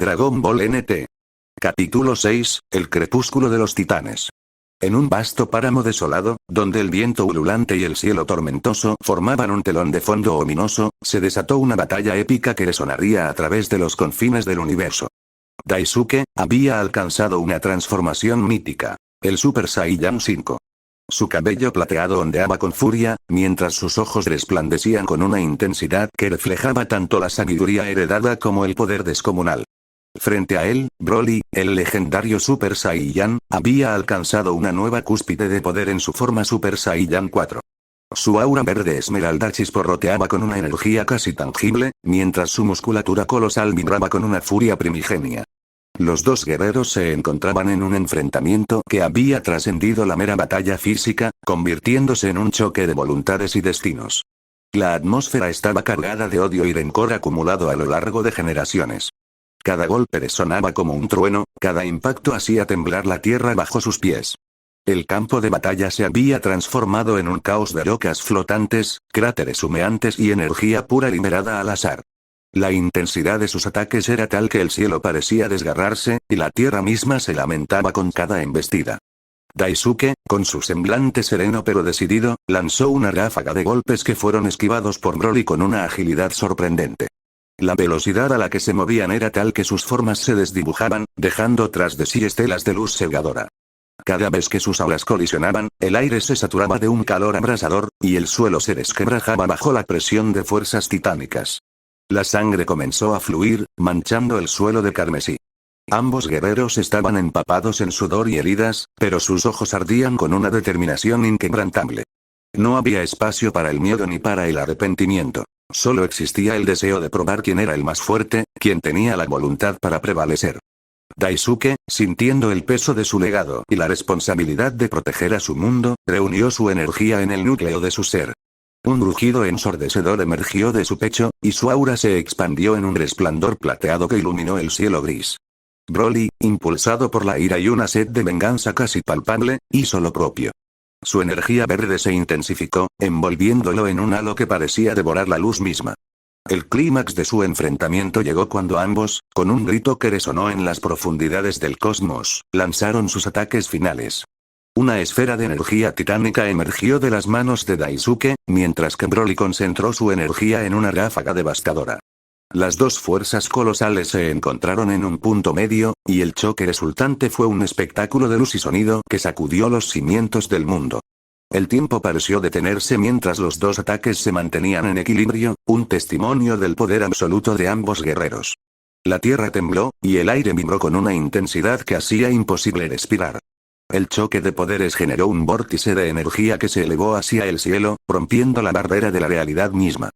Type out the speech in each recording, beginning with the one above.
Dragon Ball NT. Capítulo 6, El crepúsculo de los titanes. En un vasto páramo desolado, donde el viento ululante y el cielo tormentoso formaban un telón de fondo ominoso, se desató una batalla épica que resonaría a través de los confines del universo. Daisuke había alcanzado una transformación mítica, el Super Saiyan 5. Su cabello plateado ondeaba con furia, mientras sus ojos resplandecían con una intensidad que reflejaba tanto la sabiduría heredada como el poder descomunal. Frente a él, Broly, el legendario Super Saiyan, había alcanzado una nueva cúspide de poder en su forma Super Saiyan 4. Su aura verde esmeralda chisporroteaba con una energía casi tangible, mientras su musculatura colosal vibraba con una furia primigenia. Los dos guerreros se encontraban en un enfrentamiento que había trascendido la mera batalla física, convirtiéndose en un choque de voluntades y destinos. La atmósfera estaba cargada de odio y rencor acumulado a lo largo de generaciones. Cada golpe resonaba como un trueno, cada impacto hacía temblar la tierra bajo sus pies. El campo de batalla se había transformado en un caos de rocas flotantes, cráteres humeantes y energía pura liberada al azar. La intensidad de sus ataques era tal que el cielo parecía desgarrarse, y la tierra misma se lamentaba con cada embestida. Daisuke, con su semblante sereno pero decidido, lanzó una ráfaga de golpes que fueron esquivados por Broly con una agilidad sorprendente. La velocidad a la que se movían era tal que sus formas se desdibujaban, dejando tras de sí estelas de luz cegadora. Cada vez que sus auras colisionaban, el aire se saturaba de un calor abrasador, y el suelo se desquebrajaba bajo la presión de fuerzas titánicas. La sangre comenzó a fluir, manchando el suelo de carmesí. Ambos guerreros estaban empapados en sudor y heridas, pero sus ojos ardían con una determinación inquebrantable. No había espacio para el miedo ni para el arrepentimiento. Solo existía el deseo de probar quién era el más fuerte, quién tenía la voluntad para prevalecer. Daisuke, sintiendo el peso de su legado y la responsabilidad de proteger a su mundo, reunió su energía en el núcleo de su ser. Un rugido ensordecedor emergió de su pecho, y su aura se expandió en un resplandor plateado que iluminó el cielo gris. Broly, impulsado por la ira y una sed de venganza casi palpable, hizo lo propio. Su energía verde se intensificó, envolviéndolo en un halo que parecía devorar la luz misma. El clímax de su enfrentamiento llegó cuando ambos, con un grito que resonó en las profundidades del cosmos, lanzaron sus ataques finales. Una esfera de energía titánica emergió de las manos de Daisuke, mientras que Broly concentró su energía en una ráfaga devastadora. Las dos fuerzas colosales se encontraron en un punto medio, y el choque resultante fue un espectáculo de luz y sonido que sacudió los cimientos del mundo. El tiempo pareció detenerse mientras los dos ataques se mantenían en equilibrio, un testimonio del poder absoluto de ambos guerreros. La tierra tembló, y el aire vibró con una intensidad que hacía imposible respirar. El choque de poderes generó un vórtice de energía que se elevó hacia el cielo, rompiendo la barrera de la realidad misma.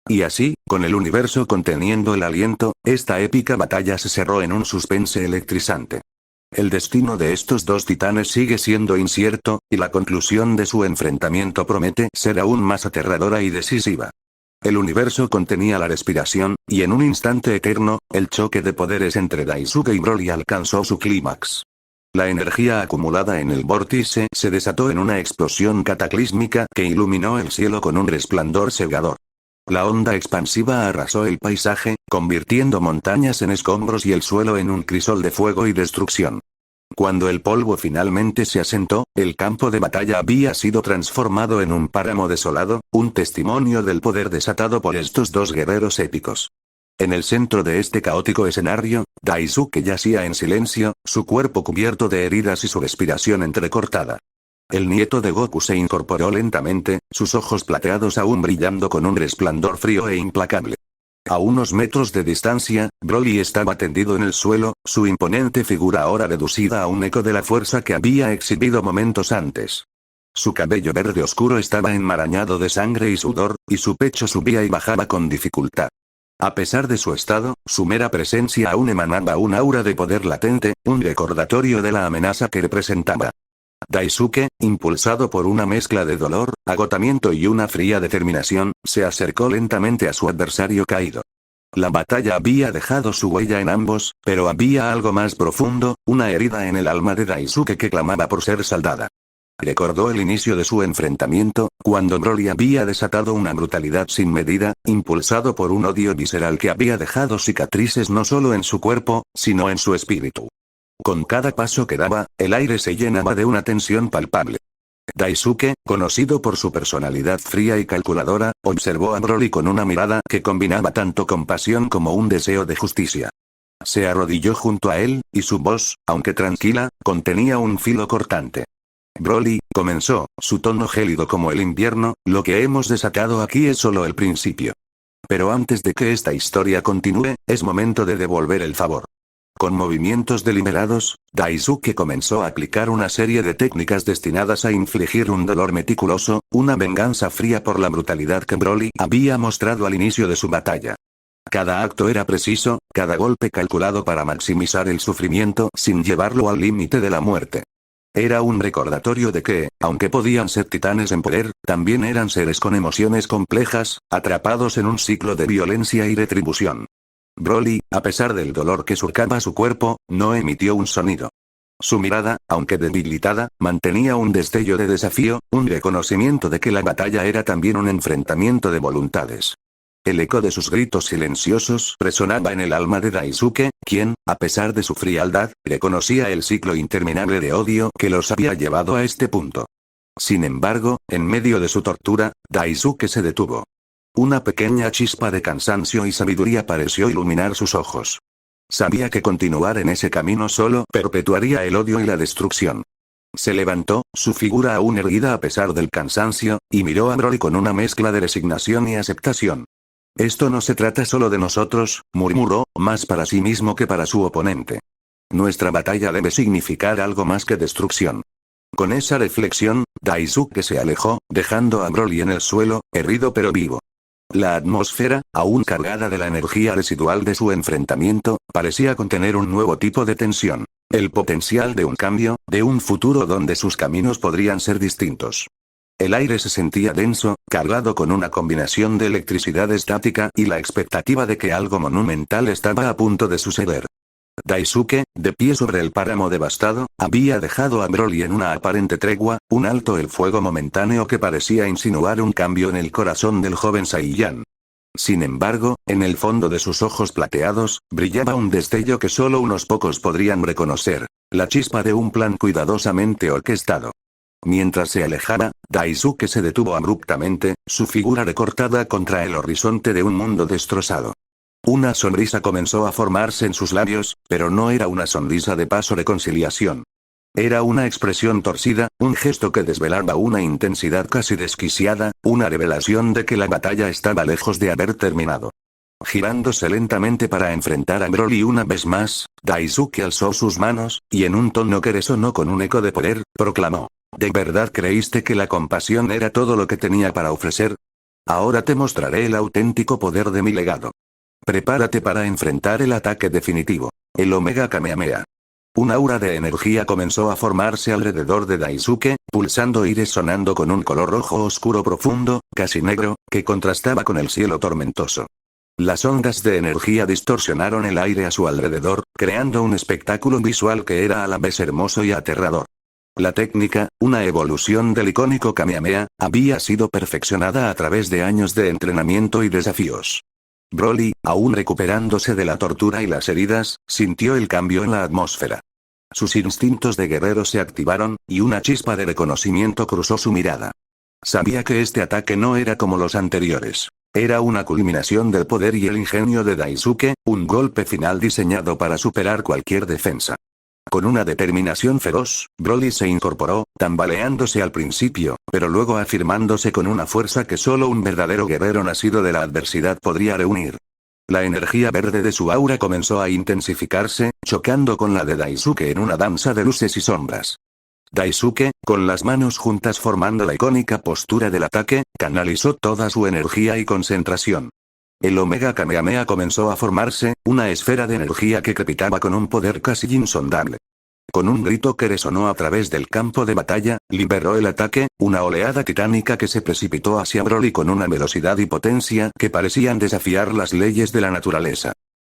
Y así, con el universo conteniendo el aliento, esta épica batalla se cerró en un suspense electrizante. El destino de estos dos titanes sigue siendo incierto, y la conclusión de su enfrentamiento promete ser aún más aterradora y decisiva. El universo contenía la respiración, y en un instante eterno, el choque de poderes entre Daisuke y Broly alcanzó su clímax. La energía acumulada en el vórtice se desató en una explosión cataclísmica que iluminó el cielo con un resplandor cegador. La onda expansiva arrasó el paisaje, convirtiendo montañas en escombros y el suelo en un crisol de fuego y destrucción. Cuando el polvo finalmente se asentó, el campo de batalla había sido transformado en un páramo desolado, un testimonio del poder desatado por estos dos guerreros épicos. En el centro de este caótico escenario, Daisuke yacía en silencio, su cuerpo cubierto de heridas y su respiración entrecortada. El nieto de Goku se incorporó lentamente, sus ojos plateados aún brillando con un resplandor frío e implacable. A unos metros de distancia, Broly estaba tendido en el suelo, su imponente figura ahora reducida a un eco de la fuerza que había exhibido momentos antes. Su cabello verde oscuro estaba enmarañado de sangre y sudor, y su pecho subía y bajaba con dificultad. A pesar de su estado, su mera presencia aún emanaba un aura de poder latente, un recordatorio de la amenaza que representaba. Daisuke, impulsado por una mezcla de dolor, agotamiento y una fría determinación, se acercó lentamente a su adversario caído. La batalla había dejado su huella en ambos, pero había algo más profundo, una herida en el alma de Daisuke que clamaba por ser saldada. recordó el inicio de su enfrentamiento, cuando Broly había desatado una brutalidad sin medida, impulsado por un odio visceral que había dejado cicatrices no solo en su cuerpo, sino en su espíritu. Con cada paso que daba, el aire se llenaba de una tensión palpable. Daisuke, conocido por su personalidad fría y calculadora, observó a Broly con una mirada que combinaba tanto compasión como un deseo de justicia. Se arrodilló junto a él, y su voz, aunque tranquila, contenía un filo cortante. Broly, comenzó, su tono gélido como el invierno, lo que hemos desatado aquí es solo el principio. Pero antes de que esta historia continúe, es momento de devolver el favor. Con movimientos deliberados, Daisuke comenzó a aplicar una serie de técnicas destinadas a infligir un dolor meticuloso, una venganza fría por la brutalidad que Broly había mostrado al inicio de su batalla. Cada acto era preciso, cada golpe calculado para maximizar el sufrimiento sin llevarlo al límite de la muerte. Era un recordatorio de que, aunque podían ser titanes en poder, también eran seres con emociones complejas, atrapados en un ciclo de violencia y retribución. Broly, a pesar del dolor que surcaba su cuerpo, no emitió un sonido. Su mirada, aunque debilitada, mantenía un destello de desafío, un reconocimiento de que la batalla era también un enfrentamiento de voluntades. El eco de sus gritos silenciosos resonaba en el alma de Daisuke, quien, a pesar de su frialdad, reconocía el ciclo interminable de odio que los había llevado a este punto. Sin embargo, en medio de su tortura, Daisuke se detuvo. Una pequeña chispa de cansancio y sabiduría pareció iluminar sus ojos. Sabía que continuar en ese camino solo perpetuaría el odio y la destrucción. Se levantó, su figura aún erguida a pesar del cansancio, y miró a Broly con una mezcla de resignación y aceptación. Esto no se trata solo de nosotros, murmuró, más para sí mismo que para su oponente. Nuestra batalla debe significar algo más que destrucción. Con esa reflexión, Daisuke se alejó, dejando a Broly en el suelo, herido pero vivo. La atmósfera, aún cargada de la energía residual de su enfrentamiento, parecía contener un nuevo tipo de tensión. El potencial de un cambio, de un futuro donde sus caminos podrían ser distintos. El aire se sentía denso, cargado con una combinación de electricidad estática y la expectativa de que algo monumental estaba a punto de suceder. Daisuke, de pie sobre el páramo devastado, había dejado a Broly en una aparente tregua, un alto el fuego momentáneo que parecía insinuar un cambio en el corazón del joven Saiyan. Sin embargo, en el fondo de sus ojos plateados, brillaba un destello que solo unos pocos podrían reconocer, la chispa de un plan cuidadosamente orquestado. Mientras se alejaba, Daisuke se detuvo abruptamente, su figura recortada contra el horizonte de un mundo destrozado. Una sonrisa comenzó a formarse en sus labios, pero no era una sonrisa de paz o reconciliación. Era una expresión torcida, un gesto que desvelaba una intensidad casi desquiciada, una revelación de que la batalla estaba lejos de haber terminado. Girándose lentamente para enfrentar a Broly una vez más, Daisuke alzó sus manos, y en un tono que resonó con un eco de poder, proclamó: ¿De verdad creíste que la compasión era todo lo que tenía para ofrecer? Ahora te mostraré el auténtico poder de mi legado. Prepárate para enfrentar el ataque definitivo. El Omega Kamehameha. Un aura de energía comenzó a formarse alrededor de Daisuke, pulsando y resonando con un color rojo oscuro profundo, casi negro, que contrastaba con el cielo tormentoso. Las ondas de energía distorsionaron el aire a su alrededor, creando un espectáculo visual que era a la vez hermoso y aterrador. La técnica, una evolución del icónico Kamehameha, había sido perfeccionada a través de años de entrenamiento y desafíos. Broly, aún recuperándose de la tortura y las heridas, sintió el cambio en la atmósfera. Sus instintos de guerrero se activaron, y una chispa de reconocimiento cruzó su mirada. Sabía que este ataque no era como los anteriores. Era una culminación del poder y el ingenio de Daisuke, un golpe final diseñado para superar cualquier defensa. Con una determinación feroz, Broly se incorporó, tambaleándose al principio, pero luego afirmándose con una fuerza que solo un verdadero guerrero nacido de la adversidad podría reunir. La energía verde de su aura comenzó a intensificarse, chocando con la de Daisuke en una danza de luces y sombras. Daisuke, con las manos juntas formando la icónica postura del ataque, canalizó toda su energía y concentración. El Omega Kamehameha comenzó a formarse, una esfera de energía que crepitaba con un poder casi insondable. Con un grito que resonó a través del campo de batalla, liberó el ataque, una oleada titánica que se precipitó hacia Broly con una velocidad y potencia que parecían desafiar las leyes de la naturaleza.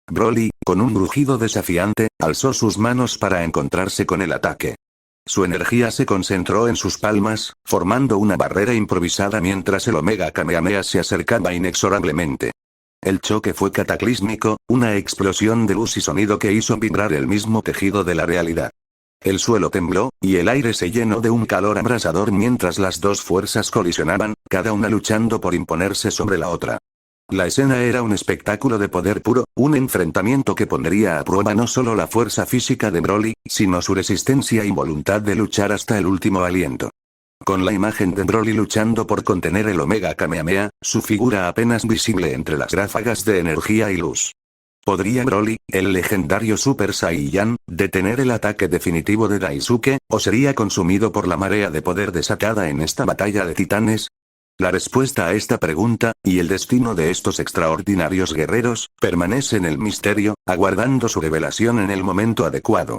Broly, con un rugido desafiante, alzó sus manos para encontrarse con el ataque. Su energía se concentró en sus palmas, formando una barrera improvisada mientras el Omega Kamehameha se acercaba inexorablemente. El choque fue cataclísmico, una explosión de luz y sonido que hizo vibrar el mismo tejido de la realidad. El suelo tembló, y el aire se llenó de un calor abrasador mientras las dos fuerzas colisionaban, cada una luchando por imponerse sobre la otra. La escena era un espectáculo de poder puro, un enfrentamiento que pondría a prueba no solo la fuerza física de Broly, sino su resistencia y voluntad de luchar hasta el último aliento. Con la imagen de Broly luchando por contener el Omega Kamehameha, su figura apenas visible entre las ráfagas de energía y luz. ¿Podría Broly, el legendario Super Saiyan, detener el ataque definitivo de Daisuke, o sería consumido por la marea de poder desatada en esta batalla de titanes? La respuesta a esta pregunta, y el destino de estos extraordinarios guerreros, permanece en el misterio, aguardando su revelación en el momento adecuado.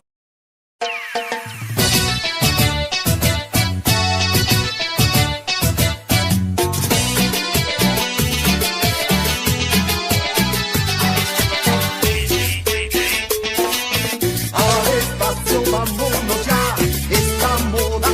Al espacio vámonos ya, esta moda